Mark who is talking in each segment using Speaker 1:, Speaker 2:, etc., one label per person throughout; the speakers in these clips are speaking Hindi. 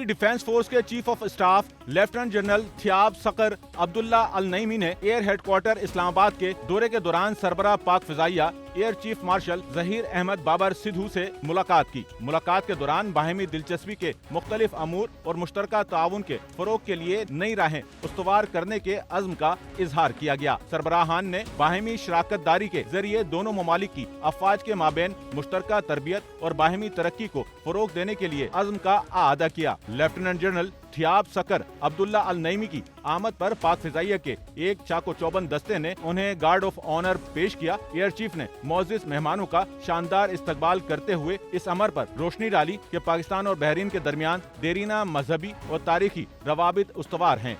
Speaker 1: की डिफेंस फोर्स के chief of staff lieutenant general Thiab Saqr Abdullah Al Nuaimi ने एयर हेडक्वार्टर इस्लामाबाद के दौरे के दौरान सरबराह Pak Fizaiya air chief marshal Zaheer Ahmed Babar Sidhu से मुलाकात की। मुलाकात के दौरान बाहिमी दिलचस्पी के मुख्तलिफ अमूर और मुश्तरका ताउन के फरोग के लिए नई राहें उस्तवार करने के अज़्म का इजहार किया गया। सरबराहान ने बाहिमी शराकत दारी के जरिए दोनों ममालिक की अफवाज के माबेन मुश्तरका तरबियत और बाहिमी तरक्की को फरोग देने के लिए अज़्म का आदा किया। Lieutenant general Thiab Saqr Abdullah Al Naimi की आमद पर पाक फिजाइया के एक चाको चौबंद दस्ते ने उन्हें गार्ड ऑफ ऑनर पेश किया। एयर चीफ ने मौजूद मेहमानों का शानदार इस्तकबाल करते हुए इस अमर पर रोशनी डाली कि पाकिस्तान और बहरीन के दरमियान देरीना मजहबी और तारीखी रवाबित उस्तवार हैं।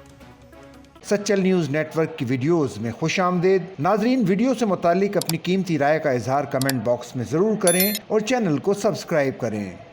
Speaker 2: सच्चल न्यूज़ नेटवर्क की वीडियोस में खुशामदीद। नाजरीन, वीडियो से मुतालिक अपनी कीमती राय का इजहार कमेंट बॉक्स में ज़रूर करें और चैनल को सब्सक्राइब करें।